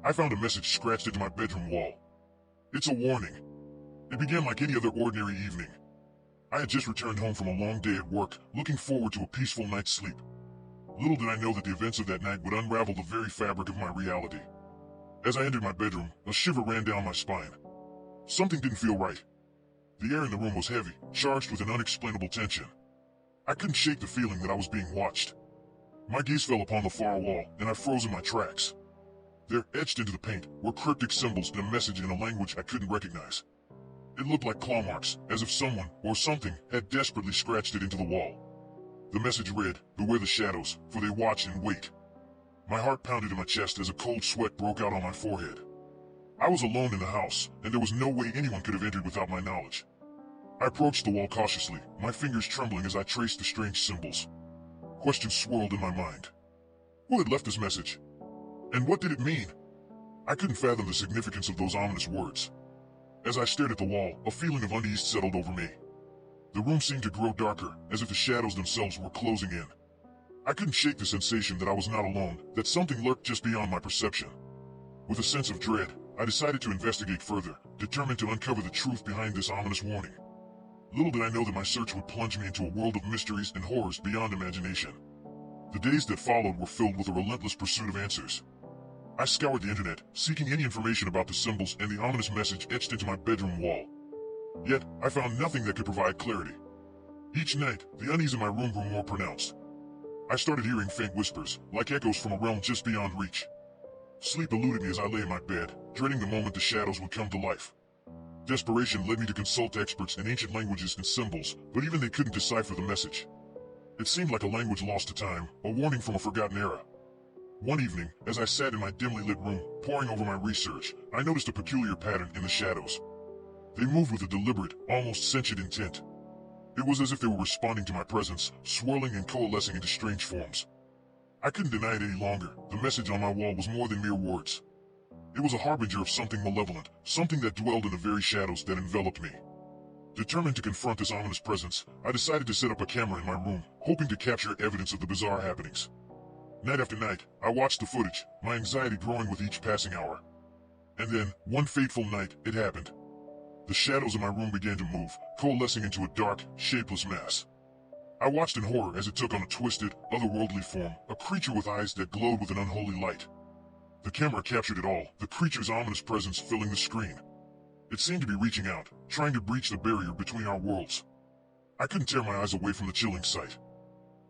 I found a message scratched into my bedroom wall. It's a warning. It began like any other ordinary evening. I had just returned home from a long day at work, looking forward to a peaceful night's sleep. Little did I know that the events of that night would unravel the very fabric of my reality. As I entered my bedroom, a shiver ran down my spine. Something didn't feel right. The air in the room was heavy, charged with an unexplainable tension. I couldn't shake the feeling that I was being watched. My gaze fell upon the far wall, and I froze in my tracks. There, etched into the paint, were cryptic symbols and a message in a language I couldn't recognize. It looked like claw marks, as if someone, or something, had desperately scratched it into the wall. The message read, "Beware the shadows, for they watch and wait." My heart pounded in my chest as a cold sweat broke out on my forehead. I was alone in the house, and there was no way anyone could have entered without my knowledge. I approached the wall cautiously, my fingers trembling as I traced the strange symbols. Questions swirled in my mind. Who had left this message? And what did it mean? I couldn't fathom the significance of those ominous words. As I stared at the wall, a feeling of unease settled over me. The room seemed to grow darker, as if the shadows themselves were closing in. I couldn't shake the sensation that I was not alone, that something lurked just beyond my perception. With a sense of dread, I decided to investigate further, determined to uncover the truth behind this ominous warning. Little did I know that my search would plunge me into a world of mysteries and horrors beyond imagination. The days that followed were filled with a relentless pursuit of answers. I scoured the internet, seeking any information about the symbols and the ominous message etched into my bedroom wall. Yet, I found nothing that could provide clarity. Each night, the unease in my room grew more pronounced. I started hearing faint whispers, like echoes from a realm just beyond reach. Sleep eluded me as I lay in my bed, dreading the moment the shadows would come to life. Desperation led me to consult experts in ancient languages and symbols, but even they couldn't decipher the message. It seemed like a language lost to time, a warning from a forgotten era. One evening, as I sat in my dimly lit room, poring over my research, I noticed a peculiar pattern in the shadows. They moved with a deliberate, almost sentient intent. It was as if they were responding to my presence, swirling and coalescing into strange forms. I couldn't deny it any longer. The message on my wall was more than mere words. It was a harbinger of something malevolent, something that dwelled in the very shadows that enveloped me. Determined to confront this ominous presence, I decided to set up a camera in my room, hoping to capture evidence of the bizarre happenings. Night after night, I watched the footage, my anxiety growing with each passing hour. And then, one fateful night, it happened. The shadows in my room began to move, coalescing into a dark, shapeless mass. I watched in horror as it took on a twisted, otherworldly form, a creature with eyes that glowed with an unholy light. The camera captured it all, the creature's ominous presence filling the screen. It seemed to be reaching out, trying to breach the barrier between our worlds. I couldn't tear my eyes away from the chilling sight.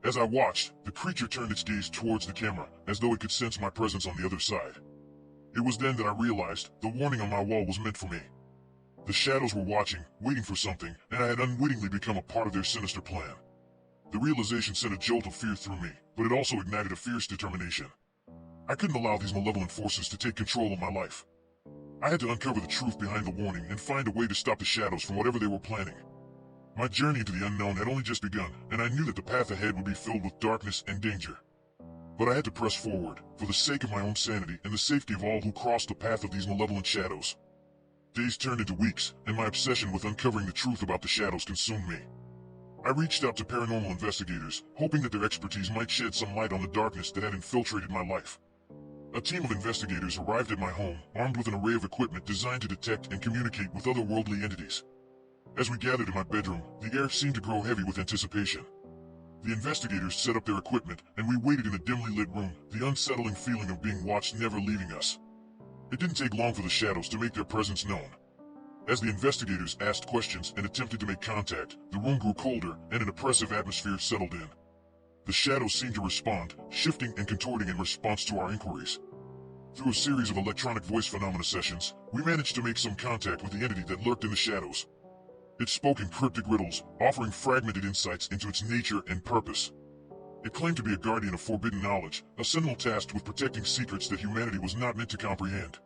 As I watched, the creature turned its gaze towards the camera, as though it could sense my presence on the other side. It was then that I realized the warning on my wall was meant for me. The shadows were watching, waiting for something, and I had unwittingly become a part of their sinister plan. The realization sent a jolt of fear through me, but it also ignited a fierce determination. I couldn't allow these malevolent forces to take control of my life. I had to uncover the truth behind the warning and find a way to stop the shadows from whatever they were planning. My journey into the unknown had only just begun, and I knew that the path ahead would be filled with darkness and danger. But I had to press forward, for the sake of my own sanity and the safety of all who crossed the path of these malevolent shadows. Days turned into weeks, and my obsession with uncovering the truth about the shadows consumed me. I reached out to paranormal investigators, hoping that their expertise might shed some light on the darkness that had infiltrated my life. A team of investigators arrived at my home, armed with an array of equipment designed to detect and communicate with otherworldly entities. As we gathered in my bedroom, the air seemed to grow heavy with anticipation. The investigators set up their equipment, and we waited in a dimly lit room, the unsettling feeling of being watched never leaving us. It didn't take long for the shadows to make their presence known. As the investigators asked questions and attempted to make contact, the room grew colder, and an oppressive atmosphere settled in. The shadows seemed to respond, shifting and contorting in response to our inquiries. Through a series of electronic voice phenomena sessions, we managed to make some contact with the entity that lurked in the shadows. It spoke in cryptic riddles, offering fragmented insights into its nature and purpose. It claimed to be a guardian of forbidden knowledge, a sentinel tasked with protecting secrets that humanity was not meant to comprehend.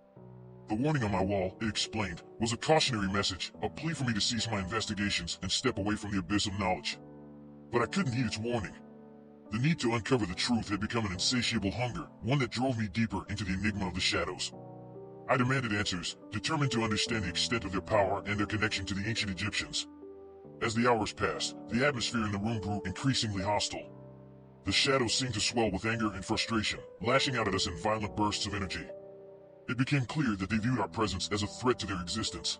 The warning on my wall, it explained, was a cautionary message, a plea for me to cease my investigations and step away from the abyss of knowledge. But I couldn't heed its warning. The need to uncover the truth had become an insatiable hunger, one that drove me deeper into the enigma of the shadows. I demanded answers, determined to understand the extent of their power and their connection to the ancient Egyptians. As the hours passed, the atmosphere in the room grew increasingly hostile. The shadows seemed to swell with anger and frustration, lashing out at us in violent bursts of energy. It became clear that they viewed our presence as a threat to their existence.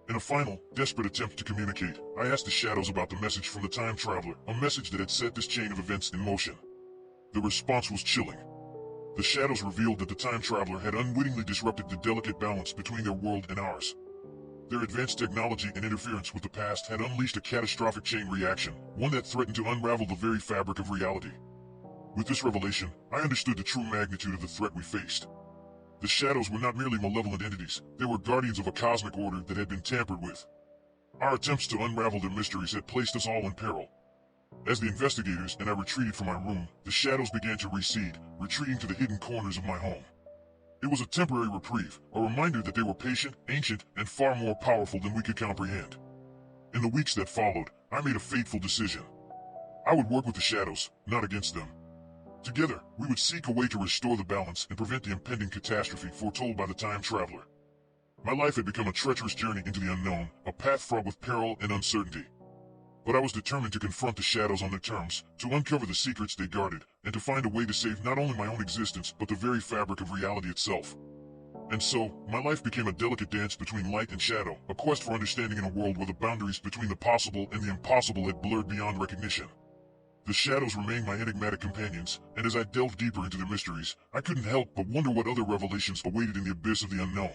In a final, desperate attempt to communicate, I asked the shadows about the message from the time traveler, a message that had set this chain of events in motion. The response was chilling. The shadows revealed that the time traveler had unwittingly disrupted the delicate balance between their world and ours. Their advanced technology and interference with the past had unleashed a catastrophic chain reaction, one that threatened to unravel the very fabric of reality. With this revelation, I understood the true magnitude of the threat we faced. The shadows were not merely malevolent entities, they were guardians of a cosmic order that had been tampered with. Our attempts to unravel their mysteries had placed us all in peril. As the investigators and I retreated from my room, the shadows began to recede, retreating to the hidden corners of my home. It was a temporary reprieve, a reminder that they were patient, ancient, and far more powerful than we could comprehend. In the weeks that followed, I made a fateful decision. I would work with the shadows, not against them. Together, we would seek a way to restore the balance and prevent the impending catastrophe foretold by the time traveler. My life had become a treacherous journey into the unknown, a path fraught with peril and uncertainty. But I was determined to confront the shadows on their terms, to uncover the secrets they guarded, and to find a way to save not only my own existence, but the very fabric of reality itself. And so, my life became a delicate dance between light and shadow, a quest for understanding in a world where the boundaries between the possible and the impossible had blurred beyond recognition. The shadows remained my enigmatic companions, and as I delved deeper into their mysteries, I couldn't help but wonder what other revelations awaited in the abyss of the unknown.